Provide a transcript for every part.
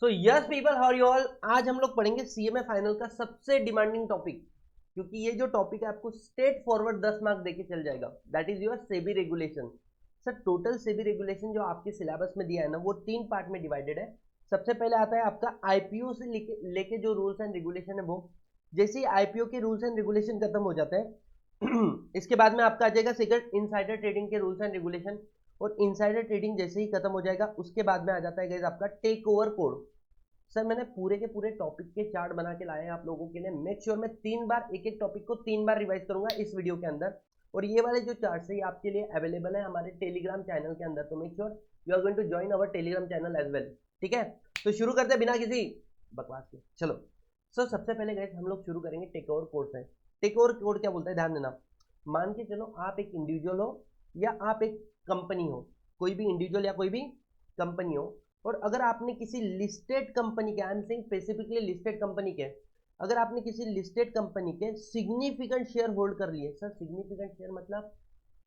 So yes people, how are you all. आज हम लोग पढ़ेंगे सीएमए फाइनल का सबसे डिमांडिंग टॉपिक, क्योंकि ये जो टॉपिक है आपको स्ट्रेट फॉरवर्ड 10 मार्क देके चल जाएगा। That is your SEBI regulation. Sir total SEBI regulation जो आपके सिलेबस में दिया है ना, वो 3 पार्ट में डिवाइडेड है। सबसे पहले आता है आपका आईपीओ से लेके जो रूल्स एंड रेगुलेशन है वो। जैसे ही आईपीओ के रूल्स एंड रेगुलेशन खत्म हो जाते हैं इसके बाद में आपका आ जाएगा सेकंड इनसाइडर ट्रेडिंग के रूल्स एंड रेगुलेशन। और इनसाइडर ट्रेडिंग जैसे ही खत्म हो जाएगा उसके बाद में आ जाता है गाइस आपका टेक ओवर कोड। सर मैंने पूरे के पूरे टॉपिक के चार्ट बना के लाए हैं आप लोगों के लिए। मेक श्योर मैं 3 बार एक एक टॉपिक को 3 बार रिवाइज करूंगा इस वीडियो के अंदर। और ये वाले जो चार्ट है ये आपके लिए अवेलेबल है हमारे टेलीग्राम चैनल के अंदर, तो make sure you are going to join our Telegram channel as well. ठीक है, तो शुरू करते हैं बिना किसी बकवास के। चलो सर सबसे पहले गए हम लोग शुरू करेंगे टेक ओवर कोड से। टेक ओवर कोड क्या बोलता है, ध्यान देना। मान के चलो आप एक इंडिविजुअल हो या आप एक कंपनी हो, कोई भी इंडिविजुअल या कोई भी कंपनी हो, और अगर आपने किसी लिस्टेड कंपनी के, I am saying specifically listed company के, अगर आपने किसी लिस्टेड कंपनी के सिग्निफिकेंट शेयर होल्ड कर लिए। सर सिग्निफिकेंट शेयर मतलब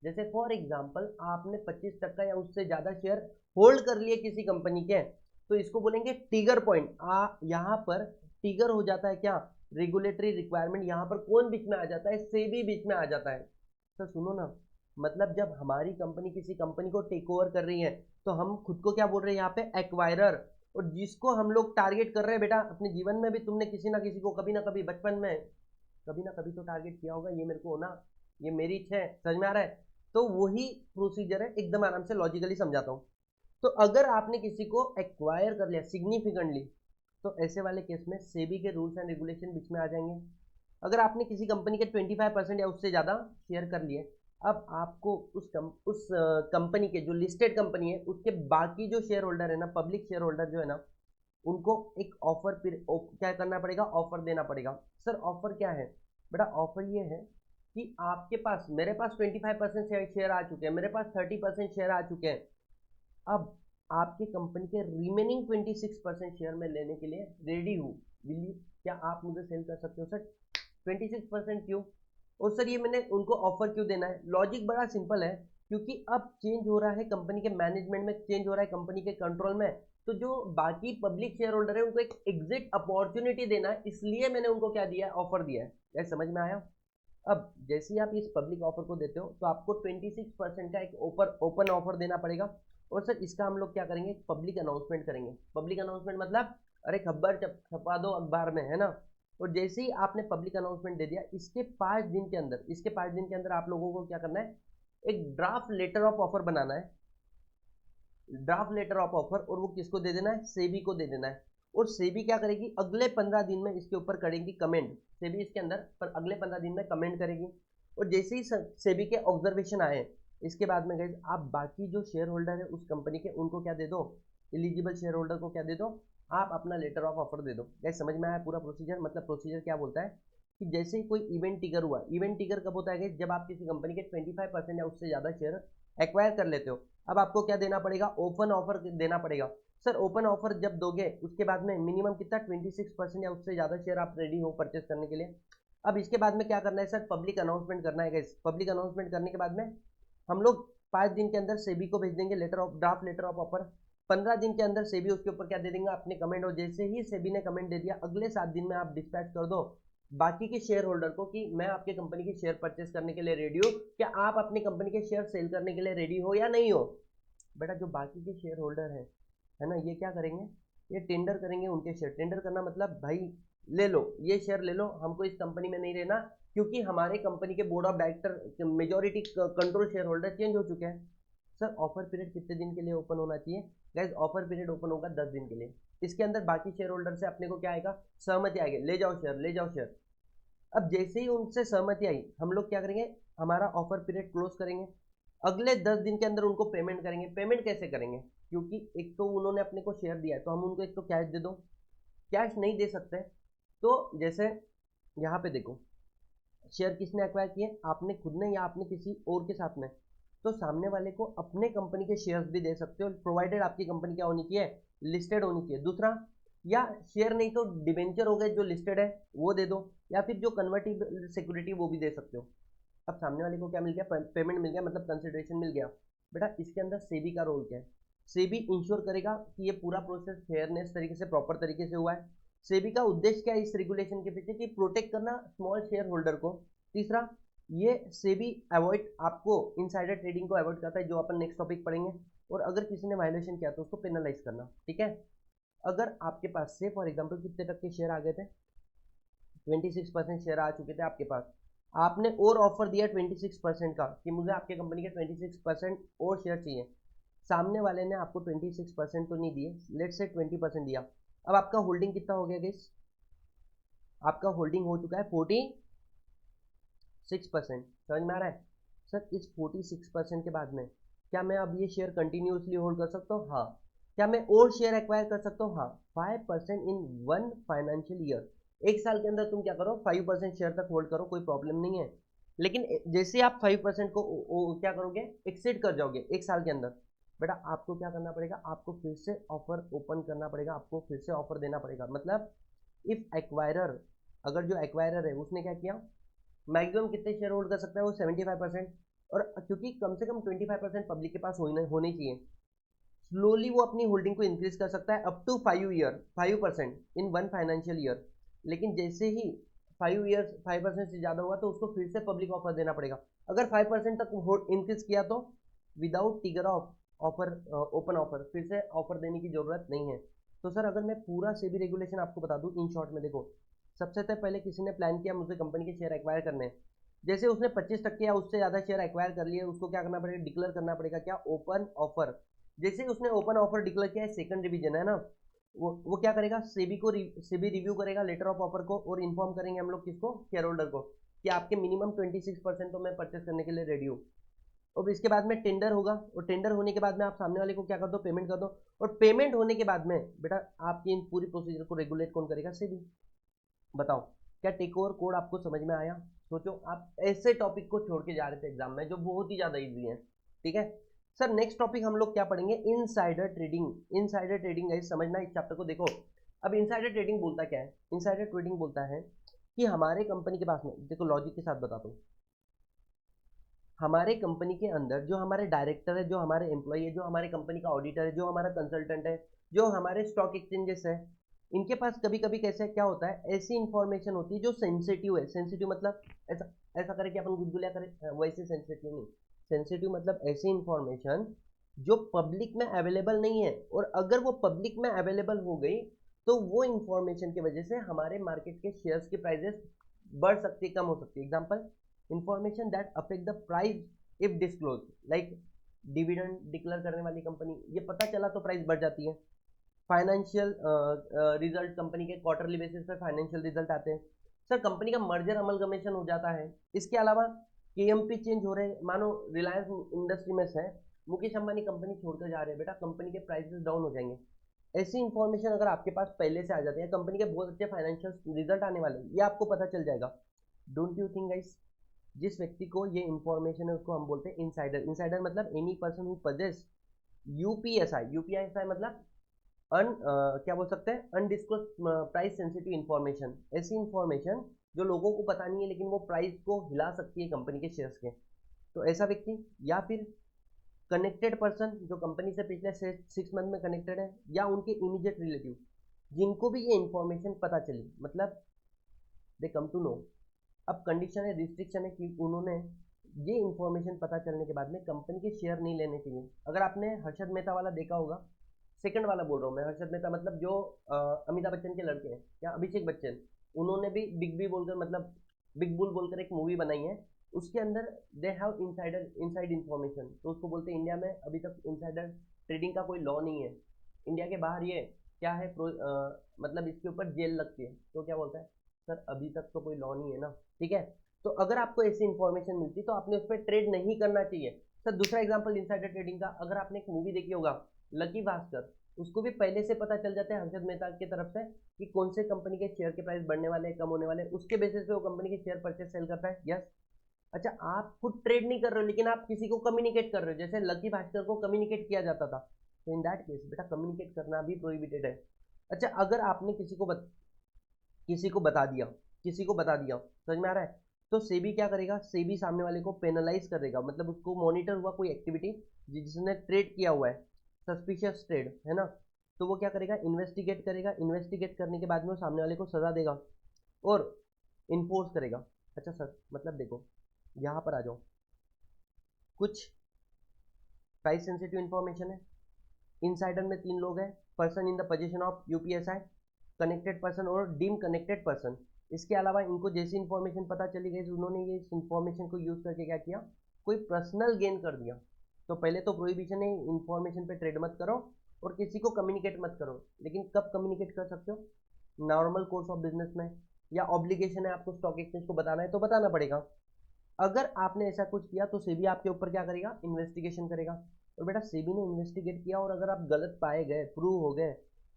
जैसे फॉर एग्जांपल आपने 25% या उससे ज्यादा शेयर होल्ड कर लिए किसी कंपनी के, तो इसको बोलेंगे टिगर पॉइंट। यहाँ पर टिगर हो जाता है क्या, रेगुलेटरी रिक्वायरमेंट। यहाँ पर कौन बीच में आ जाता है, सेबी बीच में आ जाता है। सर सुनो ना, मतलब जब हमारी कंपनी किसी कंपनी को टेक ओवर कर रही है तो हम खुद को क्या बोल रहे हैं यहाँ पे, एक्वायरर। और जिसको हम लोग टारगेट कर रहे हैं, बेटा अपने जीवन में भी तुमने किसी ना किसी को कभी ना कभी बचपन में कभी ना कभी तो टारगेट किया होगा, ये मेरे को होना, ये मेरी इच्छा है, समझ में आ रहा है। तो वही प्रोसीजर है, एकदम आराम से लॉजिकली समझाता हूँ। तो अगर आपने किसी को एक्वायर कर लिया सिग्निफिकेंटली, तो ऐसे वाले केस में सेबी के रूल्स एंड रेगुलेशन बीच में आ जाएंगे। अगर आपने किसी कंपनी के 25% या उससे ज़्यादा शेयर कर लिए, अब आपको उस कंपनी के जो लिस्टेड कंपनी है उसके बाकी जो शेयर होल्डर है ना, पब्लिक शेयर होल्डर जो है ना, उनको एक ऑफर क्या करना पड़ेगा, ऑफर देना पड़ेगा। सर ऑफर क्या है बेटा, ऑफर ये है कि आपके पास, मेरे पास 25% शेयर आ चुके हैं, मेरे पास 30% शेयर आ चुके हैं। अब आपकी कंपनी के रिमेनिंग 26% शेयर में लेने के लिए रेडी हूँ। विल यू, क्या आप मुझे सेल कर सकते हो सर? 26% क्यों? और सर ये मैंने उनको ऑफर क्यों देना है? लॉजिक बड़ा सिंपल है, क्योंकि अब चेंज हो रहा है कंपनी के मैनेजमेंट में, चेंज हो रहा है कंपनी के कंट्रोल में। तो जो बाकी पब्लिक शेयर होल्डर है उनको एक एग्जिट अपॉर्चुनिटी देना है, इसलिए मैंने उनको क्या दिया है, ऑफर दिया है। क्या समझ में आया? अब जैसे ही आप इस पब्लिक ऑफर को देते हो तो आपको 26% का एक ओपन ऑफर देना पड़ेगा। और सर इसका हम लोग क्या करेंगे, पब्लिक अनाउंसमेंट करेंगे। पब्लिक अनाउंसमेंट मतलब अरे खबर छपा दो अखबार में, है ना। और जैसे ही आपने पब्लिक अनाउंसमेंट दे दिया, इसके 5 दिन के अंदर आप लोगों को क्या करना है, एक ड्राफ्ट लेटर ऑफ ऑफर बनाना है। ड्राफ्ट लेटर ऑफ ऑफर, और वो किसको दे देना है, सेबी को दे देना है। और सेबी क्या करेगी, अगले 15 दिन में इसके ऊपर करेगी कमेंट। सेबी इसके अंदर पर अगले 15 दिन में कमेंट करेगी। और जैसे ही सेबी के ऑब्जर्वेशन आए, इसके बाद में गए आप बाकी जो शेयर होल्डर है उस कंपनी के, उनको क्या दे दो, एलिजिबल शेयर होल्डर को क्या दे दो, आप अपना लेटर ऑफ ऑफर दे दो। गैस समझ में आया पूरा प्रोसीजर? मतलब प्रोसीजर क्या बोलता है कि जैसे ही कोई इवेंट टिगर हुआ, इवेंट टिगर कब होता है, जब आप किसी कंपनी के 25% या उससे ज्यादा शेयर एक्वायर कर लेते हो। अब आपको क्या देना पड़ेगा, ओपन ऑफर देना पड़ेगा। सर ओपन ऑफर जब दोगे उसके बाद में मिनिमम कितना, 26% या उससे ज्यादा शेयर आप रेडी हो परचेस करने के लिए। अब इसके बाद में क्या करना है सर, पब्लिक अनाउंसमेंट करना है। गाइस पब्लिक अनाउंसमेंट करने के बाद में हम लोग 5 दिन के अंदर सेबी को भेज देंगे letter of draft letter of offer. 15 दिन के अंदर सेबी उसके ऊपर क्या दे देंगे, अपने कमेंट। और जैसे ही सेबी ने कमेंट दे दिया, अगले 7 दिन में आप डिस्पैच कर दो बाकी के शेयर होल्डर को कि मैं आपके कंपनी के शेयर परचेस करने के लिए रेडी हूँ, क्या आप अपनी कंपनी के शेयर सेल करने के लिए रेडी हो या नहीं हो। बेटा जो बाकी के शेयर होल्डर है ना, ये क्या करेंगे, ये टेंडर करेंगे उनके शेयर। टेंडर करना मतलब भाई ले लो ये शेयर, ले लो, हमको इस कंपनी में नहीं रहना, क्योंकि हमारे कंपनी के board of director majority control share holder change हो चुके हैं। सर ऑफर पीरियड कितने दिन के लिए ओपन होना चाहिए? गाइज ऑफर पीरियड ओपन होगा 10 दिन के लिए। इसके अंदर बाकी शेयर होल्डर से अपने को क्या आएगा, सहमति आएगी, ले जाओ शेयर, ले जाओ शेयर। अब जैसे ही उनसे सहमति आई, हम लोग क्या करेंगे, हमारा ऑफर पीरियड क्लोज करेंगे। अगले 10 दिन के अंदर उनको पेमेंट करेंगे। पेमेंट कैसे करेंगे, क्योंकि एक तो उन्होंने अपने को शेयर दिया है, तो हम उनको एक तो कैश दे दो, कैश नहीं दे सकते। तो जैसे यहाँ पे देखो, शेयर किसने एक्वायर किए, आपने खुद ने या आपने किसी और के साथ में। तो सामने वाले को अपने कंपनी के शेयर्स भी दे सकते हो, प्रोवाइडेड आपकी कंपनी क्या होनी चाहिए, लिस्टेड होनी चाहिए। दूसरा, या शेयर नहीं तो डिबेंचर हो गए जो लिस्टेड है वो दे दो, या फिर जो कन्वर्टिबल सिक्योरिटी वो भी दे सकते हो। अब सामने वाले को क्या मिल गया, पेमेंट मिल गया, मतलब कंसिडरेशन मिल गया। बेटा इसके अंदर सेबी का रोल क्या है, सेबी इंश्योर करेगा कि ये पूरा प्रोसेस फेयरनेस तरीके से प्रॉपर तरीके से हुआ है। सेबी का उद्देश्य क्या है इस रेगुलेशन के पीछे, कि प्रोटेक्ट करना स्मॉल शेयर होल्डर को। तीसरा, ये सेबी अवॉइड आपको इनसाइडर ट्रेडिंग को अवॉइड करता है, जो अपन नेक्स्ट टॉपिक पढ़ेंगे। और अगर किसी ने वायलेशन किया तो उसको पेनलाइज करना, ठीक है। अगर आपके पास से फॉर एग्जाम्पल कितने तक के शेयर आ गए थे, 26% शेयर आ चुके थे आपके पास, आपने और ऑफर दिया 26% का कि मुझे आपके कंपनी के 26% और शेयर चाहिए। सामने वाले ने आपको 26% तो नहीं दिए, लेट से 20% दिया। अब आपका होल्डिंग कितना हो गया गाइस? आपका होल्डिंग हो चुका है 46%। समझ में आ रहा है सर? इस 46% के बाद में क्या मैं अब ये शेयर कंटिन्यूसली होल्ड कर सकता हूँ? हाँ। क्या मैं और शेयर एक्वायर कर सकता हूँ? हाँ। 5% इन 1 फाइनेंशियल ईयर, एक साल के अंदर तुम क्या करो, 5% शेयर तक होल्ड करो, कोई प्रॉब्लम नहीं है। लेकिन जैसे आप 5% को क्या करोगे, एक्सीड कर जाओगे एक साल के अंदर, बेटा आपको क्या करना पड़ेगा, आपको फिर से ऑफर ओपन करना पड़ेगा, आपको फिर से ऑफर देना पड़ेगा। मतलब इफ एक्वायरर, अगर जो एक्वायरर है उसने क्या किया, मैक्सिमम कितने शेयर होल्ड कर सकता है वो 75%, और क्योंकि कम से कम 25% पब्लिक के पास होने चाहिए, स्लोली वो अपनी होल्डिंग को इंक्रीज कर सकता है up to 5% in 1 financial year. लेकिन जैसे ही 5% से ज्यादा हुआ तो उसको फिर से पब्लिक ऑफर देना पड़ेगा। अगर 5% तक इंक्रीज किया तो without trigger of offer, open offer, फिर से ऑफर देने की जरूरत नहीं है। तो सर अगर मैं पूरा सेबी रेगुलेशन आपको बता दूं इन शॉर्ट में, देखो सबसे पहले किसी ने प्लान किया मुझे कंपनी के शेयर एक्वायर करने हैं, जैसे उसने 25% या उससे ज्यादा शेयर एक्वायर कर लिए, उसको क्या करना पड़ेगा, डिक्लेयर करना पड़ेगा क्या, ओपन ऑफर। जैसे उसने ओपन ऑफर डिक्लेयर किया है, सेकंड डिवीजन है ना, वो क्या करेगा, सेबी रिव्यू करेगा लेटर ऑफ ऑफर को, और इन्फॉर्म करेंगे हम लोग किसको, शेयर होल्डर को, कि आपके मिनिमम 26% तो मैं परचेस करने के लिए रेडी हूँ। और इसके बाद में टेंडर होगा, और टेंडर होने के बाद में आप सामने वाले को क्या कर दो, पेमेंट कर दो। और पेमेंट होने के बाद में बेटा आपकी इन पूरी प्रोसीजर को रेगुलेट कौन करेगा, सेबी। बताओ क्या टेक ओवर कोड आपको समझ में आया? सोचो आप ऐसे टॉपिक को छोड़ के जा रहे थे एग्जाम में जो बहुत ही ज्यादा इजी है, ठीक है। सर नेक्स्ट टॉपिक हम लोग क्या पढ़ेंगे, इनसाइडर ट्रेडिंग। इनसाइडर ट्रेडिंग है, समझना इस चैप्टर को। देखो अब इनसाइडर ट्रेडिंग बोलता क्या है, इनसाइडर ट्रेडिंग बोलता है कि हमारे कंपनी के पास में, देखो लॉजिक के साथ बताता हूँ, हमारे कंपनी के अंदर जो हमारे डायरेक्टर है, जो हमारे एम्प्लॉय है, जो हमारे कंपनी का ऑडिटर है, जो हमारा कंसल्टेंट है, जो हमारे स्टॉक एक्सचेंजेस है, इनके पास कभी कभी कैसे क्या होता है, ऐसी इंफॉर्मेशन होती है जो सेंसिटिव है। सेंसिटिव मतलब ऐसा ऐसा करे कि अपन गुदगुलिया करें, वैसे सेंसिटिव नहीं। सेंसिटिव मतलब ऐसी इंफॉर्मेशन जो पब्लिक में अवेलेबल नहीं है, और अगर वो पब्लिक में अवेलेबल हो गई तो वो इंफॉर्मेशन की वजह से हमारे मार्केट के शेयर्स की प्राइजेस बढ़ सकती है, कम हो सकती है। Example, information that affect the price if disclose, like dividend declare करने वाली कंपनी, ये पता चला तो प्राइस बढ़ जाती है। फाइनेंशियल रिजल्ट, कंपनी के क्वार्टरली बेसिस पे फाइनेंशियल रिजल्ट आते हैं। सर कंपनी का मर्जर अमलगमेशन हो जाता है। इसके अलावा केएमपी चेंज हो रहे हैं, मानो रिलायंस इंडस्ट्री में से मुकेश अंबानी कंपनी छोड़कर जा रहे हैं, बेटा कंपनी के प्राइसेस डाउन हो जाएंगे। ऐसी इंफॉर्मेशन अगर आपके पास पहले से आ जाती है, कंपनी के बहुत अच्छे फाइनेंशियल रिजल्ट आने वाले, ये आपको पता चल जाएगा। डोंट यू थिंक गाइस, जिस व्यक्ति को ये इंफॉर्मेशन है उसको हम बोलते हैं इनसाइडर। इनसाइडर मतलब any person who possess UPSI. UPSI मतलब क्या बोल सकते हैं, अनडिस्क्लोज प्राइस सेंसिटिव इंफॉर्मेशन। ऐसी इंफॉर्मेशन जो लोगों को पता नहीं है लेकिन वो प्राइस को हिला सकती है कंपनी के शेयर्स के। तो ऐसा व्यक्ति, या फिर कनेक्टेड पर्सन जो कंपनी से पिछले 6 मंथ में कनेक्टेड है, या उनके इमीडिएट रिलेटिव जिनको भी ये इंफॉर्मेशन पता चली, मतलब दे कम टू नो। अब कंडीशन है, रिस्ट्रिक्शन है कि उन्होंने ये इंफॉर्मेशन पता चलने के बाद में कंपनी के शेयर नहीं लेने चाहिए। अगर आपने हर्षद मेहता वाला देखा होगा, सेकंड वाला बोल रहा हूँ मैं, हर्षद मेहता मतलब जो अमिताभ बच्चन के लड़के हैं, या अभिषेक बच्चन, उन्होंने भी बिग बी बोलकर, मतलब बिग बुल बोलकर एक मूवी बनाई है। उसके अंदर दे हैव इनसाइड इंफॉर्मेशन, तो उसको बोलते हैं, इंडिया में अभी तक इनसाइडर ट्रेडिंग का कोई लॉ नहीं है। इंडिया के बाहर ये क्या है, मतलब इसके ऊपर जेल लगती है, तो क्या बोलता है, सर अभी तक तो कोई लॉ नहीं है ना, ठीक है। तो अगर आपको ऐसी इंफॉर्मेशन मिलती तो आपने उस पर ट्रेड नहीं करना चाहिए। सर दूसरा एग्जांपल इंसाइडर ट्रेडिंग का, अगर आपने एक मूवी देखी होगा लकी भास्कर, उसको भी पहले से पता चल जाता है हर्षद मेहता की तरफ से कि कौन से कंपनी के शेयर के प्राइस बढ़ने वाले हैं, कम होने वाले हैं, उसके बेसिस पे वो कंपनी के शेयर परचेस सेल करता है। यस। अच्छा आप खुद ट्रेड नहीं कर रहे हो लेकिन आप किसी को कम्युनिकेट कर रहे हो, जैसे लकी भास्कर को कम्युनिकेट किया जाता था, तो इन दैट केस बेटा कम्युनिकेट करना भी प्रोहिबिटेड है। अच्छा अगर आपने किसी को बता दिया, समझ में आ रहा है, तो सेबी क्या करेगा, सेबी सामने वाले को पेनलाइज करेगा, मतलब उसको मॉनिटर हुआ कोई एक्टिविटी जिसने ट्रेड किया हुआ है, सस्पिशियस ट्रेड, है ना, तो वो क्या करेगा, इन्वेस्टिगेट करेगा, इन्वेस्टिगेट करने के बाद में वो सामने वाले को सजा देगा और इन्फोर्स करेगा। अच्छा सर, मतलब देखो यहाँ पर आ जाओ, कुछ प्राइस सेंसिटिव इन्फॉर्मेशन है, इनसाइडर में 3 लोग हैं, person in the position of UPSI, connected person और डीम कनेक्टेड पर्सन। इसके अलावा इनको जैसी इन्फॉर्मेशन पता चली गई, उन्होंने ये इस इन्फॉर्मेशन को यूज करके क्या किया, कोई पर्सनल गेन कर दिया। तो पहले तो प्रोहिबिशन है, इन्फॉर्मेशन पे ट्रेड मत करो और किसी को कम्युनिकेट मत करो। लेकिन कब कम्युनिकेट कर सकते हो, नॉर्मल कोर्स ऑफ बिजनेस में, या ऑब्लिगेशन है आपको स्टॉक एक्सचेंज को बताना है तो बताना पड़ेगा। अगर आपने ऐसा कुछ किया तो सेबी आपके ऊपर क्या करेगा, इन्वेस्टिगेशन करेगा। और बेटा सेबी ने इन्वेस्टिगेट किया और अगर आप गलत पाए गए, प्रूव हो गए,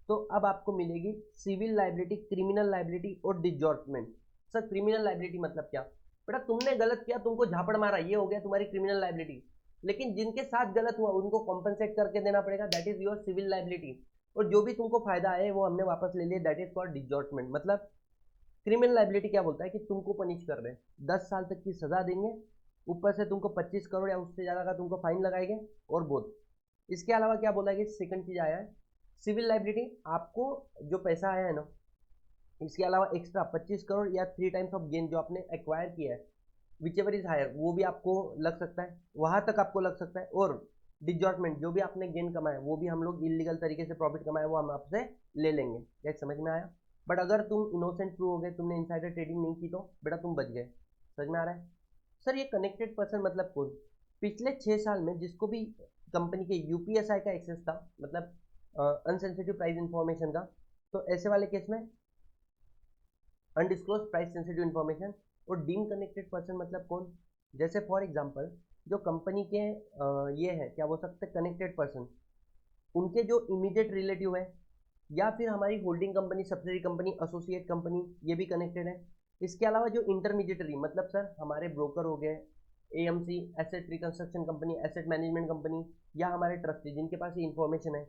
तो अब आपको मिलेगी सिविल लाइबिलिटी, क्रिमिनल लाइबिलिटी और डिजॉर्टमेंट। सर क्रिमिनल लाइबिलिटी मतलब क्या, बेटा तुमने गलत किया, तुमको झापड़ मारा, ये हो गया तुम्हारी क्रिमिनल लाइबिलिटी। लेकिन जिनके साथ गलत हुआ उनको कॉम्पनसेट करके देना पड़ेगा, that is your civil liability. और जो भी तुमको फायदा है वो हमने वापस ले लिया, दैट इज कॉल्ड डिजॉर्टमेंट। मतलब क्रिमिनल लाइबिलिटी क्या बोलता है कि तुमको पनिश कर रहे हैं, 10 साल तक की सजा देंगे, ऊपर से तुमको 25 करोड़ या उससे ज़्यादा का तुमको फाइन लगाएंगे और बोध। इसके अलावा क्या बोला है कि सेकंड चीज आया है सिविल लाइबिलिटी, आपको जो पैसा आया है ना, इसके अलावा एक्स्ट्रा 25 करोड़ या 3 टाइम्स ऑफ गेन जो आपने एक्वायर किया है, विच एवर इज हायर, वो भी आपको लग सकता है, वहां तक आपको लग सकता है। और डिजॉर्टमेंट, जो भी आपने गेन कमाया वो भी हम लोग इलीगल तरीके से प्रॉफिट कमाया वो हम आपसे ले लेंगे। क्या समझ में आया? बट अगर तुम इनोसेंट प्रूव हो गए, तुमने इनसाइडर ट्रेडिंग नहीं की, तो बेटा तुम बच गए। समझ में आ रहा है? सर ये कनेक्टेड पर्सन मतलब कौन? पिछले 6 साल में जिसको भी कंपनी के यूपीएसआई का एक्सेस था, मतलब अनसेंसिटिव प्राइस इंफॉर्मेशन का, तो ऐसे वाले केस में अनडिस्क्लोज प्राइस सेंसिटिव इन्फॉर्मेशन। और डीम कनेक्टेड पर्सन मतलब कौन? जैसे फॉर एग्जांपल जो कंपनी के ये है, क्या बोल सकते हैं, कनेक्टेड पर्सन, उनके जो इमीडिएट रिलेटिव है, या फिर हमारी holding company, subsidiary company, associate company, ये भी कनेक्टेड है। इसके अलावा जो इंटरमीडिएटरी, मतलब सर हमारे ब्रोकर हो गए, AMC asset reconstruction company, asset management company, या हमारे ट्रस्टी जिनके पास ये इंफॉर्मेशन है।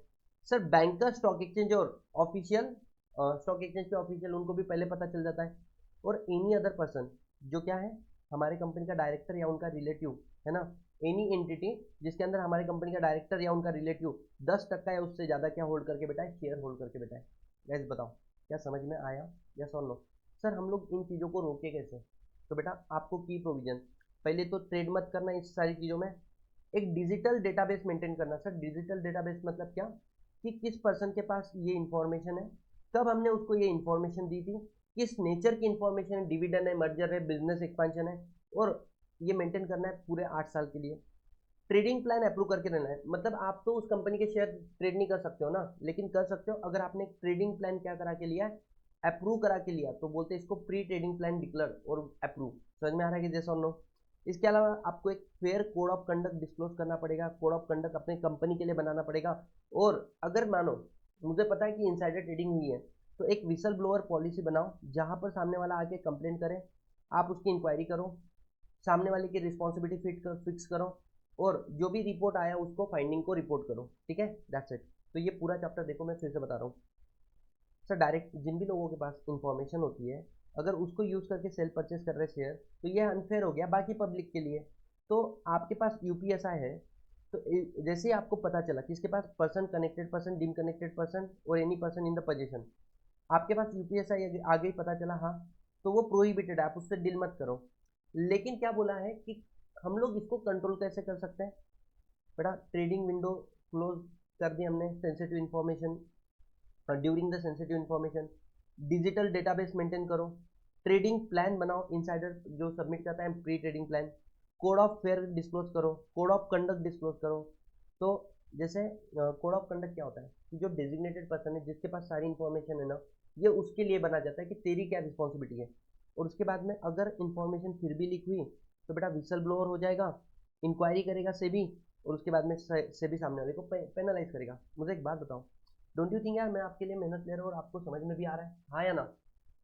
सर बैंकर, स्टॉक एक्सचेंज और ऑफिशियल, स्टॉक एक्सचेंज के ऑफिशियल, उनको भी पहले पता चल जाता है। और एनी अदर पर्सन, जो क्या है, हमारे कंपनी का डायरेक्टर या उनका रिलेटिव, है ना, एनी एंटिटी जिसके अंदर हमारे कंपनी का डायरेक्टर या उनका रिलेटिव 10% या उससे ज़्यादा क्या होल्ड करके बैठा है, शेयर होल्ड करके बैठा है। गैस बताओ क्या समझ में आया, यस और नो? सर हम लोग इन चीज़ों को रोके कैसे? तो बेटा आपको की प्रोविजन, पहले तो ट्रेड मत करना इस सारी चीज़ों में। एक डिजिटल डेटाबेस मेंटेन करना। सर डिजिटल डेटाबेस मतलब क्या, कि किस पर्सन के पास ये इंफॉर्मेशन है, कब हमने उसको ये इंफॉर्मेशन दी थी, किस नेचर की इंफॉर्मेशन है, डिविडेंड है, मर्जर है, बिजनेस एक्सपेंशन है, और ये मेंटेन करना है पूरे 8 साल के लिए। ट्रेडिंग प्लान अप्रूव करके रहना है। मतलब आप तो उस कंपनी के शेयर ट्रेड नहीं कर सकते हो ना, लेकिन कर सकते हो अगर आपने एक ट्रेडिंग प्लान क्या करा के लिया, अप्रूव करा के लिया, तो बोलते हैं इसको प्री ट्रेडिंग प्लान डिक्लेयर और अप्रूव। समझ में आ रहा है कि जैसा नो? इसके अलावा आपको एक fair code of conduct disclose करना पड़ेगा, कोड ऑफ कंडक्ट अपने कंपनी के लिए बनाना पड़ेगा। और अगर मानो मुझे पता है कि इनसाइडर ट्रेडिंग हुई है, तो एक विसल ब्लोअर पॉलिसी बनाओ, जहां पर सामने वाला आके कंप्लेंट करे, आप उसकी इंक्वायरी करो, सामने वाले की रिस्पॉन्सिबिलिटी फिक्स करो, और जो भी रिपोर्ट आया उसको फाइंडिंग को रिपोर्ट करो। ठीक है, दैट्स इट। तो ये पूरा चैप्टर देखो, मैं फिर से बता रहा हूँ। सर डायरेक्ट जिन भी लोगों के पास इंफॉर्मेशन होती है, अगर उसको यूज करके सेल परचेस कर रहे शेयर, तो ये अनफेयर हो गया बाकी पब्लिक के लिए। तो आपके पास यूपीएसआई है, तो जैसे ही आपको पता चला कि इसके पास person, connected person, deemed connected person और any person in the position, आपके पास यूपीएसआई आगे ही पता चला, हाँ, तो वो प्रोहिबिटेड है, आप उससे डील मत करो। लेकिन क्या बोला है कि हम लोग इसको कंट्रोल कैसे कर सकते हैं? बेटा ट्रेडिंग विंडो क्लोज कर दी हमने, sensitive information during the sensitive information, digital database maintain करो, ट्रेडिंग प्लान बनाओ, इनसाइडर जो सबमिट करता है pre trading plan, code of fair disclose करो, कोड ऑफ कंडक्ट डिस्क्लोज करो। तो जैसे कोड ऑफ कंडक्ट क्या होता है कि जो डेजिग्नेटेड पर्सन है जिसके पास सारी इन्फॉर्मेशन है ना, ये उसके लिए बना जाता है कि तेरी क्या रिस्पॉन्सिबिलिटी है। और उसके बाद में अगर इन्फॉर्मेशन फिर भी लीक हुई, तो बेटा विसल ब्लोअर हो जाएगा, इंक्वायरी करेगा सेबी, और उसके बाद में सेबी सामने वाले को पेनलाइज करेगा। मुझे एक बात बताओ, डोंट यू थिंक यार मैं आपके लिए मेहनत ले रहा हूँ और आपको समझ में भी आ रहा है, हाँ या ना?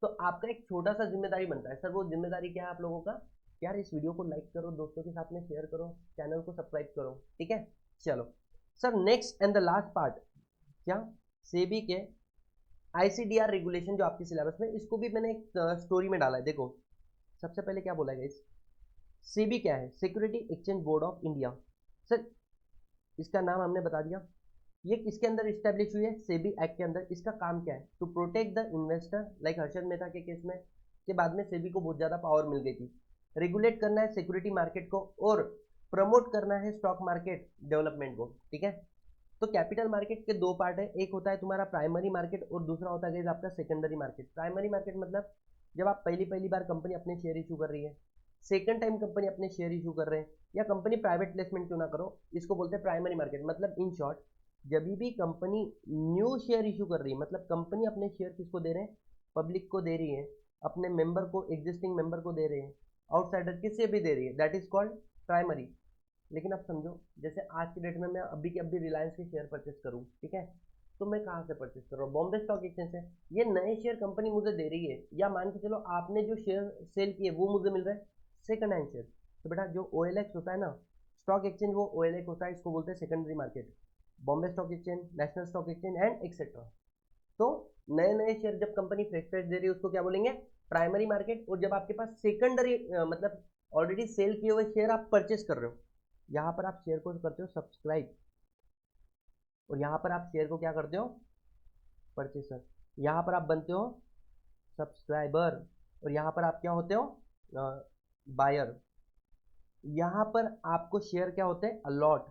तो आपका एक छोटा सा जिम्मेदारी बनता है। सर वो जिम्मेदारी क्या है आप लोगों का? यार इस वीडियो को लाइक करो, दोस्तों के साथ में शेयर करो, चैनल को सब्सक्राइब करो। ठीक है, चलो sir next and the last part, क्या, सेबी के आईसीडीआर रेगुलेशन जो आपके सिलेबस में, इसको भी मैंने एक स्टोरी में डाला है। देखो सबसे पहले क्या बोला गया, इस सेबी क्या है, security exchange board of India. Sir इसका नाम हमने बता दिया, ये किसके अंदर इस्टेब्लिश हुई है? सेबी एक्ट के अंदर। इसका काम क्या है? To protect the investor, like Harshad Mehta के केस में के बाद में सेबी को बहुत ज़्यादा पावर मिल गई थी। रेगुलेट करना है सिक्योरिटी मार्केट को और प्रमोट करना है स्टॉक मार्केट डेवलपमेंट को, ठीक है। तो कैपिटल मार्केट के दो पार्ट है, एक होता है तुम्हारा प्राइमरी मार्केट और दूसरा होता है आपका सेकेंडरी मार्केट। प्राइमरी मार्केट मतलब जब आप पहली बार कंपनी अपने शेयर इशू कर रही है, सेकंड टाइम कंपनी अपने शेयर इशू कर रहे हैं, या कंपनी प्राइवेट प्लेसमेंट क्यों ना करो, इसको बोलते हैं प्राइमरी मार्केट। मतलब इन शॉर्ट, जब भी कंपनी न्यू शेयर इशू कर रही है, मतलब कंपनी अपने शेयर किसको दे रहे हैं? पब्लिक को दे रही है, अपने मेंबर को, एग्जिस्टिंग मेंबर को दे रहे हैं, आउटसाइडर किसे भी दे रही है, दैट इज कॉल्ड प्राइमरी। लेकिन अब समझो, जैसे आज की डेट में मैं अभी के अभी रिलायंस के शेयर परचेस करूँ, ठीक है, तो मैं कहाँ से परचेस कर रहा हूँ? बॉम्बे स्टॉक एक्सचेंज से। ये नए शेयर कंपनी मुझे दे रही है, या मान के चलो आपने जो शेयर सेल किए वो मुझे मिल रहा है सेकंड हैंड शेयर। तो बेटा जो OLX होता है ना, स्टॉक एक्सचेंज, वो OLX होता है, इसको बोलते हैं secondary market. Bombay stock exchange, national stock exchange and etcetera. तो नए नए शेयर जब कंपनी फ्रेश फ्रेश दे रही है उसको क्या बोलेंगे? Primary market. और जब आपके पास सेकेंडरी मतलब ऑलरेडी सेल किए हुए शेयर आप परचेस कर रहे हो, यहाँ पर आप शेयर को करते हो सब्सक्राइब, और यहाँ पर आप शेयर को क्या करते हो? परचेसर। यहाँ पर आप बनते हो सब्सक्राइबर, और यहाँ पर आप क्या होते हो? बायर। यहाँ पर आपको शेयर क्या होते हैं? अलॉट।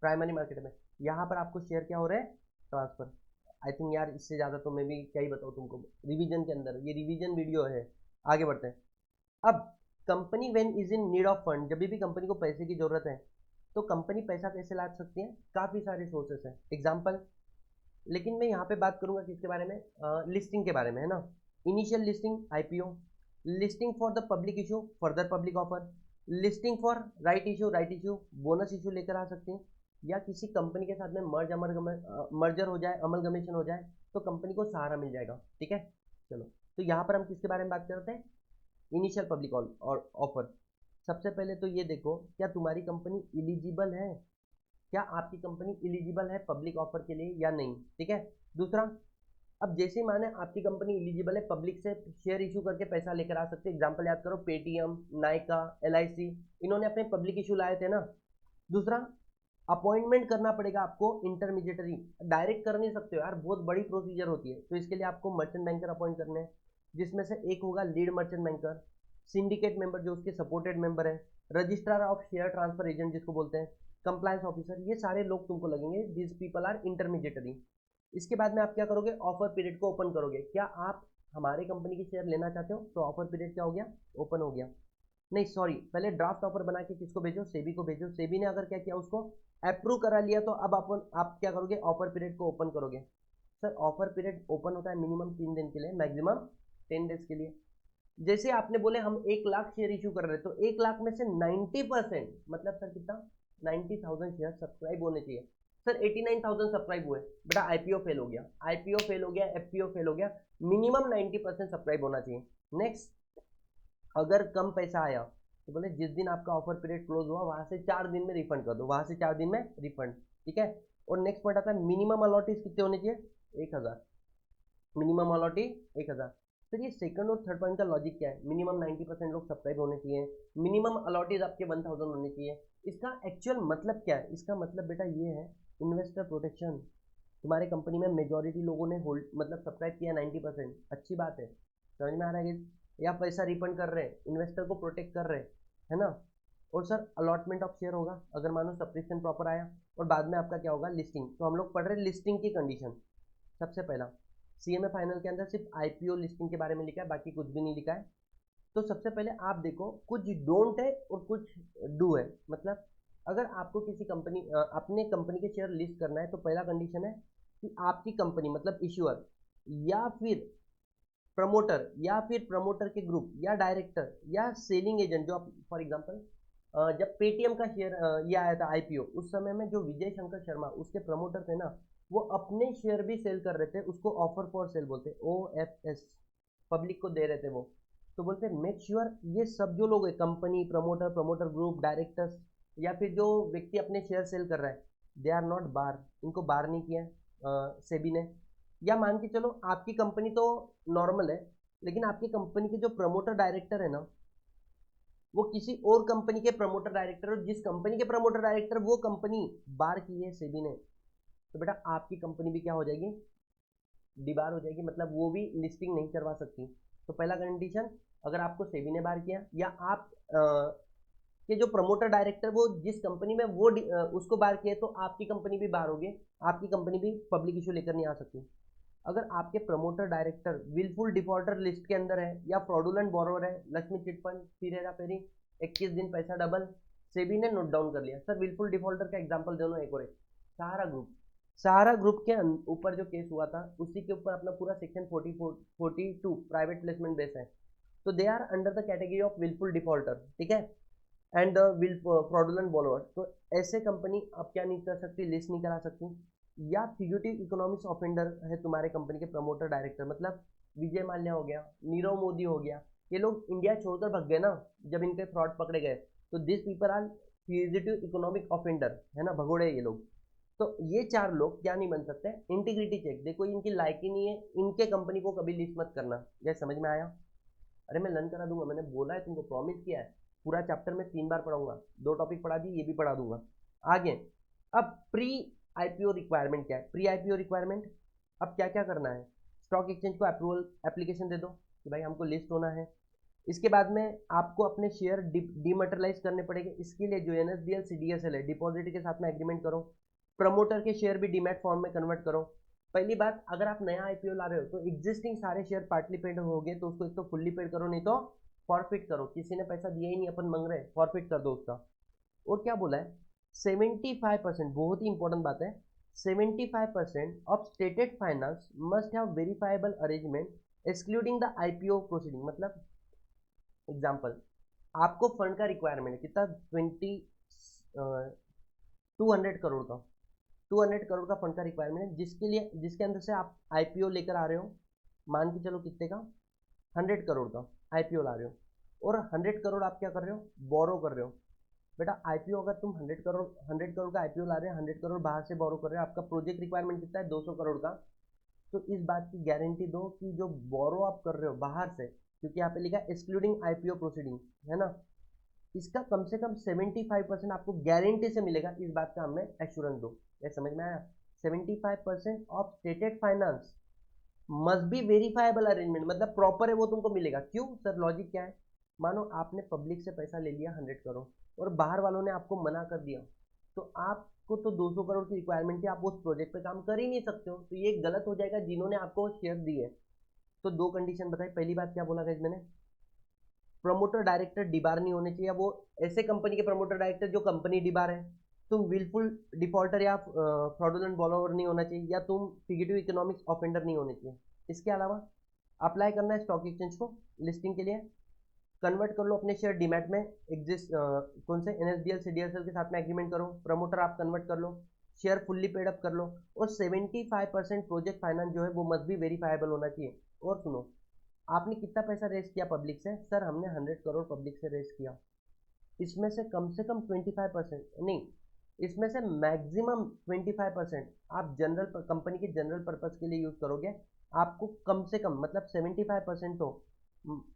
प्राइमरी मार्केट में यहाँ पर आपको शेयर क्या हो रहे हैं? ट्रांसफर। आई थिंक यार इससे ज़्यादा तो मैं भी क्या ही बताऊँ तुमको रिवीजन के अंदर, ये रिवीजन वीडियो है। आगे बढ़ते हैं। अब company when is in need of fund, जब भी कंपनी को पैसे की जरूरत है तो कंपनी पैसा कैसे ला सकती है? काफ़ी सारे सोर्सेस हैं। एग्जाम्पल, लेकिन मैं यहाँ पे बात करूंगा किसके बारे में? लिस्टिंग के बारे में, है ना। Initial listing IPO, listing for the public issue, further public offer, listing for right issue, bonus issue लेकर आ सकती हैं, या किसी कंपनी के साथ में मर्जर हो जाए, अमलगमेशन हो जाए तो कंपनी को सहारा मिल जाएगा, ठीक है। चलो, तो यहाँ पर हम किसके बारे में बात करते हैं? Initial public offer. सबसे पहले तो ये देखो, क्या तुम्हारी कंपनी इलिजिबल है? क्या आपकी कंपनी इलिजिबल है पब्लिक ऑफर के लिए या नहीं, ठीक है। दूसरा, अब जैसे माने आपकी कंपनी इलिजिबल है, पब्लिक से शेयर इशू करके पैसा लेकर आ सकते हैं। एग्जांपल याद करो, पेटीएम, नायका, LIC, इन्होंने अपने पब्लिक इशू लाए थे ना। दूसरा, अपॉइंटमेंट करना पड़ेगा आपको इंटरमीडिएटरी, डायरेक्ट कर नहीं सकते हो यार, बहुत बड़ी प्रोसीजर होती है। तो इसके लिए आपको मर्चेंट बैंकर अपॉइंट करने हैं, जिसमें से एक होगा lead merchant banker, syndicate member जो उसके सपोर्टेड मेंबर है, registrar of share transfer agent जिसको बोलते हैं, कंप्लायंस ऑफिसर, ये सारे लोग तुमको लगेंगे। This people are intermediary. इसके बाद में आप क्या करोगे? ऑफर पीरियड को ओपन करोगे। क्या आप हमारे कंपनी के शेयर लेना चाहते हो? तो ऑफर पीरियड क्या हो गया? ओपन हो गया। नहीं सॉरी, पहले ड्राफ्ट ऑफर बना के किसको भेजो? सेबी को भेजो। सेबी ने अगर क्या किया, उसको अप्रूव करा लिया, तो अब आप क्या करोगे? ऑफर पीरियड को ओपन करोगे। सर ऑफर पीरियड ओपन होता है मिनिमम 3 दिन के लिए, मैक्सिमम 10 डेज के लिए। जैसे आपने बोले हम 1 लाख शेयर इशू कर रहे हैं, तो 1 लाख में से 90%, मतलब सर कितना? 90,000 शेयर सब्सक्राइब होने चाहिए। सर 89,000 सब्सक्राइब हुए, बेटा IPO फेल हो गया, IPO फेल हो गया, FPO फेल हो गया, मिनिमम 90% सब्सक्राइब होना चाहिए। नेक्स्ट, अगर कम पैसा आया तो बोले जिस दिन आपका ऑफर पीरियड क्लोज हुआ वहां से 4 दिन में रिफंड कर दो, वहां से 4 दिन में रिफंड, ठीक है। और नेक्स्ट पॉइंट आता है मिनिमम अलॉटीज कितने होने चाहिए? 1,000। Minimum allottee 1,000। सर ये सेकंड और थर्ड पॉइंट का लॉजिक क्या है? मिनिमम 90% लोग सब्सक्राइब होने चाहिए, मिनिमम अलॉटीज आपके 1,000 होने चाहिए। इसका एक्चुअल मतलब क्या है? इसका मतलब बेटा ये है इन्वेस्टर प्रोटेक्शन। तुम्हारे कंपनी में मेजॉरिटी लोगों ने होल्ड मतलब सब्सक्राइब किया 90%, अच्छी बात है, समझ में आ रहा है कि या पैसा रिफंड कर रहे हैं, इन्वेस्टर को प्रोटेक्ट कर रहे हैं, है ना। और सर अलॉटमेंट ऑफ शेयर होगा अगर मानो सब्सक्रिप्शन प्रॉपर आया, और बाद में आपका क्या होगा? लिस्टिंग। तो हम लोग पढ़ रहे हैं लिस्टिंग की कंडीशन। सबसे पहला, CMA फाइनल के अंदर सिर्फ IPO लिस्टिंग के बारे में लिखा है, बाकी कुछ भी नहीं लिखा है। तो सबसे पहले आप देखो, कुछ डोंट है और कुछ डू है। मतलब अगर आपको किसी कंपनी अपने कंपनी के शेयर लिस्ट करना है, तो पहला कंडीशन है कि आपकी कंपनी मतलब इश्यूअर या फिर प्रमोटर के ग्रुप या डायरेक्टर या सेलिंग एजेंट, जो आप फॉर एग्जांपल जब पेटीएम का शेयर ये आया था IPO, उस समय में जो विजय शंकर शर्मा उसके प्रमोटर थे ना, वो अपने शेयर भी सेल कर रहे थे, उसको ऑफर फॉर सेल बोलते, OFS, पब्लिक को दे रहे थे वो। तो बोलते मेक श्योर ये सब जो लोग है, कंपनी, प्रमोटर ग्रुप, डायरेक्टर्स, या फिर जो व्यक्ति अपने शेयर सेल कर रहा है, दे आर नॉट बार, इनको बार नहीं किया है सेबी ने। या मान के चलो आपकी कंपनी तो नॉर्मल है, लेकिन आपकी कंपनी के जो प्रमोटर डायरेक्टर है ना, वो किसी और कंपनी के प्रमोटर डायरेक्टर, और जिस कंपनी के प्रमोटर डायरेक्टर वो कंपनी बार की है सेबी ने, तो बेटा आपकी कंपनी भी क्या हो जाएगी, डिबार हो जाएगी, मतलब वो भी लिस्टिंग नहीं करवा सकती। तो पहला कंडीशन, अगर आपको सेबी ने बार किया या आप कि जो प्रमोटर डायरेक्टर वो जिस कंपनी में वो उसको बार किए, तो आपकी कंपनी भी बार होगी, आपकी कंपनी भी पब्लिक इशू लेकर नहीं आ सकती। अगर आपके promoter director wilful defaulter list के अंदर है या फ्रॉडुलेंट बोरोवर है, लक्ष्मी चिटफंड, फिर हेरा फेरी, 21 दिन पैसा डबल, सेबी ने नोट डाउन कर लिया। सर विलफुल डिफॉल्टर का एग्जांपल दे दो एक और एक, सहारा ग्रुप के ऊपर जो केस हुआ था उसी के ऊपर अपना पूरा सेक्शन 42 प्राइवेट प्लेसमेंट बेस है। तो they are under the category of wilful defaulter, ठीक है, एंड विल फ्रॉडुलेंट बॉलोवर। तो ऐसे कंपनी आप क्या नहीं कर सकती, लिस्ट नहीं करा सकती। या फ्यूगिटिव इकोनॉमिक्स ऑफेंडर है तुम्हारे कंपनी के प्रमोटर डायरेक्टर, मतलब विजय माल्या हो गया, नीरव मोदी हो गया, ये लोग इंडिया छोड़कर भाग गए ना जब इनके फ्रॉड पकड़े गए। तो this people are fugitive economic offender, है ना, भगोड़े ये लोग। तो ये चार लोग क्या नहीं बन सकते, इंटीग्रिटी चेक, देखो इनकी लायकी नहीं है, इनके कंपनी को कभी लिस्ट मत करना। ये समझ में आया? अरे मैं लर्न करा दूंगा, मैंने बोला है तुमको, प्रॉमिस किया है। पूरा चैप्टर में 3 बार पढ़ाऊंगा, 2 टॉपिक पढ़ा दी, ये भी पढ़ा दूंगा आगे। अब प्री आईपीओ रिक्वायरमेंट क्या है? प्री आईपीओ रिक्वायरमेंट, अब क्या क्या करना है, स्टॉक एक्सचेंज को अप्रूवल एप्लीकेशन दे दो कि भाई हमको लिस्ट होना है। इसके बाद में आपको अपने शेयर डीमटेरियलाइज करने पड़ेंगे। इसके लिए जो एनएसडीएल सीडीएसएल है, डिपॉजिट के साथ में एग्रीमेंट करो, प्रमोटर के शेयर भी डीमैट फॉर्म में कन्वर्ट करो। पहली बात, अगर आप नया आईपीओ ला रहे हो तो एग्जिस्टिंग सारे शेयर पार्टली पेड हो गए तो उसको एक तो फुल्ली पेड करो, नहीं तो फॉरफिट करो। किसी ने पैसा दिया ही नहीं, अपन मांग रहे, फॉरफिट कर दो उसका। और क्या बोला है, 75%, बहुत ही इंपॉर्टेंट बात है, 75% of stated finance must have verifiable arrangement excluding the IPO proceeding. मतलब एग्जाम्पल, आपको फंड का रिक्वायरमेंट है कितना, 200 करोड़ का, 200 करोड़ का फंड का रिक्वायरमेंट है, जिसके लिए जिसके अंदर से आप आईपीओ लेकर आ रहे हो, मान के चलो कितने का, 100 करोड़ का आईपीओ ला रहे हो, और 100 करोड़ आप क्या कर रहे हो, बोरो कर रहे हो। बेटा आईपीओ अगर तुम 100 करोड़ का आईपीओ ला रहे हो, 100 करोड़ बाहर से बोरो कर रहे हो, आपका प्रोजेक्ट रिक्वायरमेंट कितना है, 200 करोड़ का। तो इस बात की गारंटी दो कि जो बोरो आप कर रहे हो बाहर से, क्योंकि यहाँ पे लिखा है एक्सक्लूडिंग आईपीओ प्रोसीडिंग, है ना, इसका कम से कम 75% आपको गारंटी से मिलेगा, इस बात का हमें एश्योरेंस दो। ये समझ में आया? 75% of stated finance must be verifiable arrangement, मतलब प्रॉपर है वो तुमको मिलेगा। क्यों सर, लॉजिक क्या है, मानो आपने पब्लिक से पैसा ले लिया 100 करोड़ और बाहर वालों ने आपको मना कर दिया, तो आपको तो 200 करोड़ की रिक्वायरमेंट थी, आप उस प्रोजेक्ट पे काम कर ही नहीं सकते हो, तो ये गलत हो जाएगा जिन्होंने आपको शेयर दिए। तो 2 कंडीशन बताई। पहली बात क्या बोला गाइस मैंने, प्रमोटर डायरेक्टर डिबार नहीं होने चाहिए, वो ऐसे कंपनी के प्रमोटर डायरेक्टर जो कंपनी डिबार है, तुम विलफुल डिफॉल्टर या फ्रॉडुलेंट बॉलोवर नहीं होना चाहिए, या तुम फिगेटिव इकोनॉमिक्स ऑफेंडर नहीं होने चाहिए। इसके अलावा अप्लाई करना है स्टॉक एक्सचेंज को लिस्टिंग के लिए, कन्वर्ट कर लो अपने शेयर डीमैट में, एग्जिस्ट कौन से एनएसडीएल सीडीएसएल के साथ में एग्रीमेंट करो, प्रमोटर आप कन्वर्ट कर लो, शेयर फुल्ली पेड अप कर लो, और 75% प्रोजेक्ट फाइनेंस जो है वो मस्ट भी वेरीफाइबल होना चाहिए। और सुनो, आपने कितना पैसा रेस किया पब्लिक से? सर हमने 100 करोड़ पब्लिक से रेस किया, इसमें से कम 25% नहीं, इसमें से मैक्सिमम 25% आप जनरल कंपनी के जनरल पर्पस के लिए यूज करोगे। आपको कम से कम मतलब 75% तो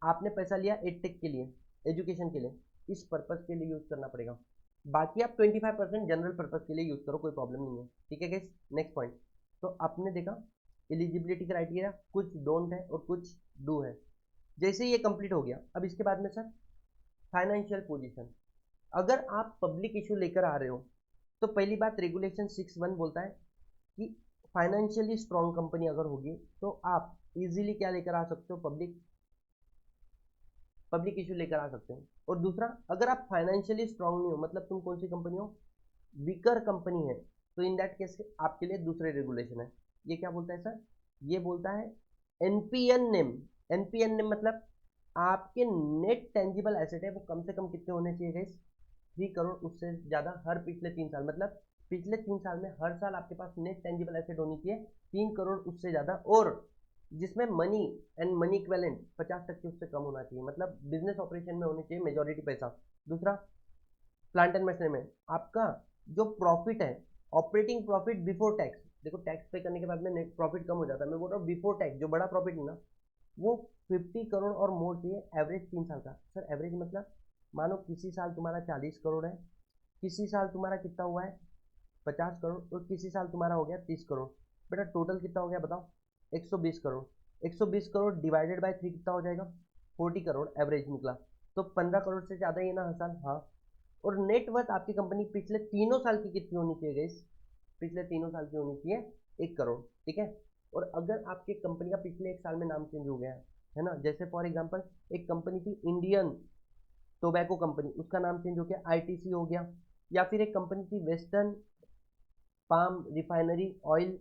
आपने पैसा लिया एडटेक के लिए, एजुकेशन के लिए, इस पर्पस के लिए यूज करना पड़ेगा। बाकी आप 25% जनरल पर्पस के लिए यूज करो, कोई प्रॉब्लम नहीं है, ठीक है गाइस। नेक्स्ट पॉइंट, तो आपने देखा एलिजिबिलिटी क्राइटेरिया कुछ डोंट है और कुछ डू है। जैसे ये कंप्लीट हो गया, अब इसके बाद में सर फाइनेंशियल पोजीशन, अगर आप पब्लिक इशू लेकर आ रहे हो तो पहली बात रेगुलेशन 6(1) बोलता है कि फाइनेंशियली स्ट्रॉन्ग कंपनी अगर होगी तो आप इजीली क्या लेकर आ सकते हो, पब्लिक इशू लेकर आ सकते हो। और दूसरा, अगर आप फाइनेंशियली स्ट्रॉन्ग नहीं हो, मतलब तुम कौन सी कंपनी हो, वीकर कंपनी है, तो इन दैट केस आपके लिए दूसरे रेगुलेशन है। ये क्या बोलता है सर, ये बोलता है एनपीएन नेम। एनपीएन नेम मतलब आपके नेट टेंजिबल एसेट है वो कम से कम कितने होने चाहिए गाइस, 3 करोड़ उससे ज़्यादा हर पिछले 3 साल, मतलब पिछले 3 साल में हर साल आपके पास नेट टेंजिबल एसेट होनी चाहिए 3 करोड़ उससे ज़्यादा, और जिसमें मनी एंड मनी इक्विवेलेंट 50% उससे कम होना चाहिए, मतलब बिजनेस ऑपरेशन में होनी चाहिए मेजॉरिटी पैसा। दूसरा, प्लांट एंड मशीनरी में आपका जो प्रॉफिट है, ऑपरेटिंग प्रॉफिट बिफोर टैक्स, देखो टैक्स पे करने के बाद में नेट प्रॉफिट कम हो जाता है, मैं बोल रहा हूँ बिफोर टैक्स जो बड़ा प्रॉफिट है ना, वो 50 करोड़ और मोर चाहिए, एवरेज 3 साल का। सर एवरेज मतलब मानो किसी साल तुम्हारा 40 करोड़ है, किसी साल तुम्हारा कितना हुआ है 50 करोड़, और किसी साल तुम्हारा हो गया 30 करोड़। बेटा टोटल कितना हो गया बताओ, 120 करोड़। 120 करोड़ डिवाइडेड बाय 3 कितना हो जाएगा, 40 करोड़ एवरेज निकला। तो 15 करोड़ से ज़्यादा ही है ना हर साल, हाँ। और नेटवर्थ आपकी कंपनी पिछले तीनों साल की कितनी होनी चाहिए गाइस, पिछले तीनों साल की होनी चाहिए 1 करोड़, ठीक है। और अगर आपकी कंपनी का पिछले एक साल में नाम चेंज हो गया है ना, जैसे फॉर एग्जांपल एक कंपनी थी इंडियन टोबैको कंपनी, उसका नाम चेंज हो गया आईटीसी हो गया, या फिर एक कंपनी थी western palm refinery oil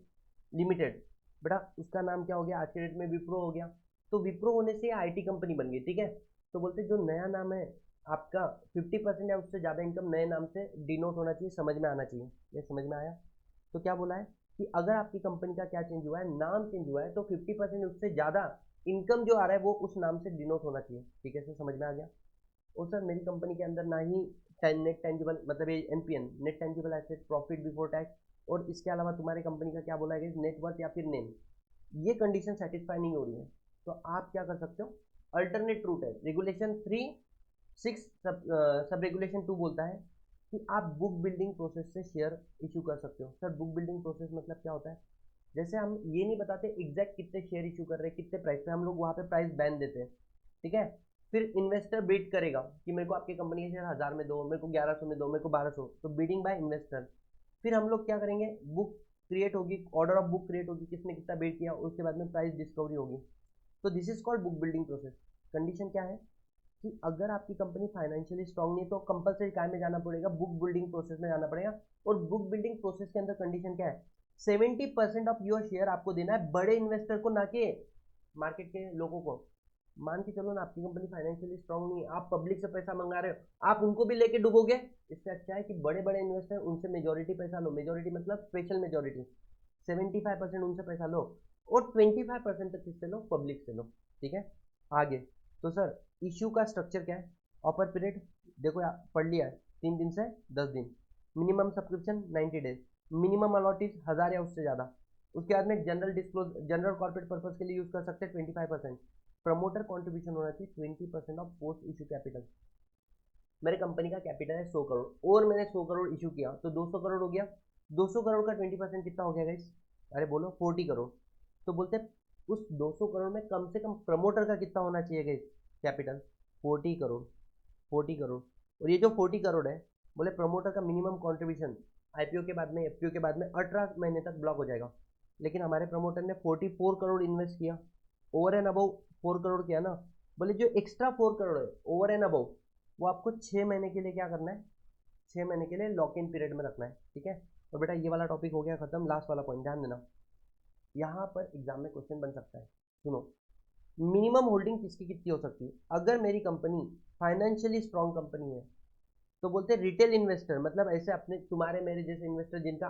limited, बेटा उसका नाम क्या हो गया आज के डेट में, विप्रो हो गया। तो विप्रो होने से आईटी कंपनी बन गई, ठीक है। तो बोलते जो नया नाम है आपका 50% या उससे ज़्यादा इनकम नए नाम से डिनोट होना चाहिए, समझ में आना चाहिए। ये समझ में आया। तो क्या बोला है कि अगर आपकी कंपनी का क्या चेंज हुआ है, नाम चेंज हुआ है, तो 50% उससे ज़्यादा इनकम जो आ रहा है वो उस नाम से डिनोट होना चाहिए, ठीक है। सर समझ में आ गया। और सर मेरी कंपनी के अंदर ना ही नेट टेंजिबल मतलब ये NPN net tangible asset profit before tax, और इसके अलावा तुम्हारी कंपनी का क्या बोला है नेटवर्थ या फिर नेम, ये कंडीशन सेटिस्फाई नहीं हो रही है, तो आप क्या कर सकते हो, अल्टरनेट रूट है। रेगुलेशन 3(6) सब रेगुलेशन 2 बोलता है कि आप बुक बिल्डिंग प्रोसेस से शेयर इशू कर सकते हो। सर बुक बिल्डिंग प्रोसेस मतलब क्या होता है, जैसे हम ये नहीं बताते एग्जैक्ट कितने शेयर इशू कर रहे हैं, कितने प्राइस पे, हम लोग वहाँ पे प्राइस बैन देते हैं, ठीक है। फिर इन्वेस्टर बिड करेगा कि मेरे को आपकी कंपनी के शेयर 1000 में दो, मेरे को 1100 में दो, मेरे को 1200, तो बिडिंग बाय इन्वेस्टर। फिर हम लोग क्या करेंगे, बुक क्रिएट होगी, ऑर्डर ऑफ बुक क्रिएट होगी, किसने कितना बिड किया, उसके बाद में प्राइस डिस्कवरी होगी। तो this is called book building process. Condition क्या है कि अगर आपकी कंपनी फाइनेंशियली स्ट्रांग नहीं है तो कंपलसरी काय में जाना पड़ेगा, बुक बिल्डिंग प्रोसेस में जाना पड़ेगा। और बुक बिल्डिंग प्रोसेस के अंदर कंडीशन क्या है, 70% ऑफ योर शेयर आपको देना है बड़े इन्वेस्टर को, ना कि मार्केट के लोगों को। मान के चलो ना आपकी कंपनी फाइनेंशियली स्ट्रांग नहीं है, आप पब्लिक से पैसा मंगा रहे हो, आप उनको भी लेके डूबोगे। इससे अच्छा है कि बड़े बड़े इन्वेस्टर उनसे मेजोरिटी पैसा लो, मेजोरिटी मतलब स्पेशल मेजोरिटी, 75% उनसे पैसा लो, और 25% तक किससे लो, पब्लिक से लो, ठीक है। आगे तो सर इश्यू का स्ट्रक्चर क्या है, ऑफर पीरियड देखो आप पढ़ लिया है, 3 दिन से 10 दिन, minimum subscription 90 days, minimum allot 1000 या उससे ज़्यादा। उसके बाद में general disclose, general corporate purpose के लिए यूज कर सकते हैं 25%। प्रमोटर कॉन्ट्रीब्यूशन होना चाहिए 20% ऑफ पोस्ट इशू कैपिटल। मेरे कंपनी का कैपिटल है 100 करोड़ और मैंने 100 करोड़ इशू किया तो 200 करोड़ हो गया। 200 करोड़ का 20% कितना हो गया गाइस, अरे बोलो 40 करोड़। तो बोलते हैं उस 200 करोड़ में कम से कम प्रमोटर का कितना होना चाहिए गाइस, कैपिटल 40 करोड़। 40 करोड़, और ये जो 40 करोड़ है, बोले प्रमोटर का मिनिमम कॉन्ट्रीब्यूशन आईपीओ के बाद में, एफपीओ के बाद में 18 महीने तक ब्लॉक हो जाएगा। लेकिन हमारे प्रमोटर ने 44 करोड़ इन्वेस्ट किया, ओवर एंड अबव 4 करोड़ किया ना। बोले जो एक्स्ट्रा 4 करोड़ है ओवर एंड अबव, वो आपको 6 महीने के लिए क्या करना है, 6 महीने के लिए लॉक इन पीरियड में रखना है, ठीक है। तो बेटा ये वाला टॉपिक हो गया खत्म, लास्ट वाला पॉइंट ध्यान देना, यहाँ पर एग्जाम में क्वेश्चन बन सकता है। सुनो, मिनिमम होल्डिंग किसकी कितनी हो सकती है, अगर मेरी कंपनी फाइनेंशियली स्ट्रांग कंपनी है तो बोलते हैं रिटेल इन्वेस्टर, मतलब ऐसे अपने तुम्हारे मेरे जैसे इन्वेस्टर जिनका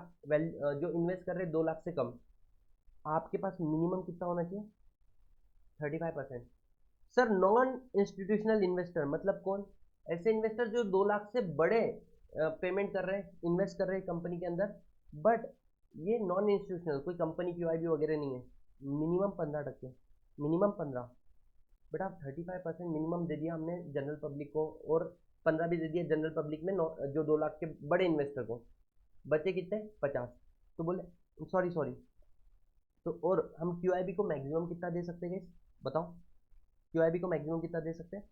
जो इन्वेस्ट कर रहे हैं 2 लाख से कम, आपके पास मिनिमम कितना होना चाहिए, 35%। सर नॉन इंस्टीट्यूशनल इन्वेस्टर मतलब कौन, ऐसे इन्वेस्टर जो 2 लाख से बड़े पेमेंट कर रहे हैं, इन्वेस्ट कर रहे हैं कंपनी के अंदर, बट ये नॉन इंस्टीट्यूशनल, कोई कंपनी क्यूआईबी वगैरह नहीं है। Minimum 15%, minimum 15। बेटा 35% मिनिमम दे दिया हमने जनरल पब्लिक को, और 15 भी दे दिया जनरल पब्लिक में जो 2 लाख के बड़े इन्वेस्टर को, बचे कितने 50। तो बोले सॉरी सॉरी, तो और हम क्यूआईबी को मैक्सिमम कितना दे सकते हैं बताओ, क्यूआईबी को मैक्सिमम कितना दे सकते हैं,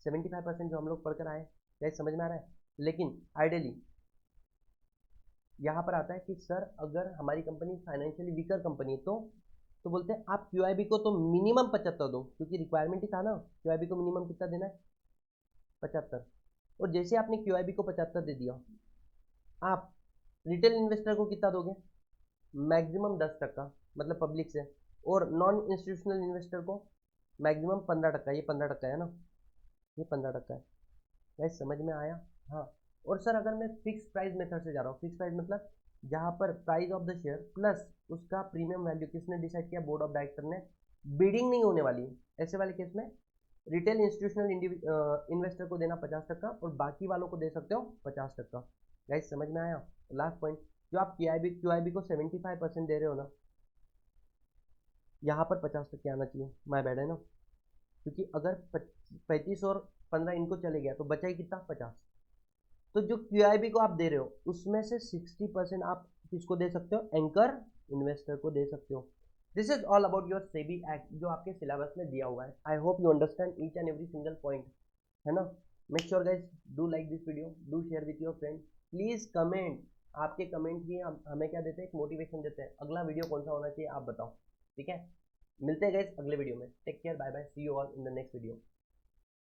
75% जो हम लोग पढ़कर आए, क्या समझ में आ रहा है। लेकिन आइडियली यहाँ पर आता है कि सर अगर हमारी कंपनी फाइनेंशियली वीकर कंपनी है तो बोलते हैं आप क्यूआईबी को तो मिनिमम 75 दो, क्योंकि रिक्वायरमेंट ही था ना, क्यूआईबी को मिनिमम कितना देना है 75। और जैसे आपने क्यूआईबी को 75 दे दिया, आप रिटेल इन्वेस्टर को कितना दोगे, मैक्सिमम 10%, मतलब पब्लिक से, और नॉन इंस्टीट्यूशनल इन्वेस्टर को मैक्सिमम 15%, ये 15% है ना, ये 15% है। क्या समझ में आया। हाँ, और सर अगर मैं फिक्स प्राइस मेथड से जा रहा हूँ, फिक्स प्राइस मतलब जहाँ पर price of the share plus उसका प्रीमियम वैल्यू किसने डिसाइड किया, बोर्ड ऑफ डायरेक्टर ने, बीडिंग नहीं होने वाली, ऐसे वाले केस में रिटेल इंस्टीट्यूशनल इन्वेस्टर को देना 50% और बाकी वालों को दे सकते हो 50%। गाइस समझ में आया। लास्ट पॉइंट, जो आप क्यूआईबी को 75% दे रहे हो ना, यहाँ पर 50% आना चाहिए, माय बैड है ना, क्योंकि अगर 35 और 15 इनको चले गया तो बचा ही कितना 50। तो जो क्यूआईबी को आप दे रहे हो उसमें से 60% आप किसको दे सकते हो, एंकर इन्वेस्टर को दे सकते हो। This is all about your SEBI act जो आपके सिलेबस में दिया हुआ है। I hope you understand each and every single point, है ना। Make sure guys do like this video, do share with your friend, please comment. आपके कमेंट ही हमें क्या देते हैं, एक मोटिवेशन देते हैं। अगला वीडियो कौन सा होना चाहिए आप बताओ, ठीक है। मिलते हैं गाइज अगले वीडियो में। Take care, bye bye, see you all in the next video.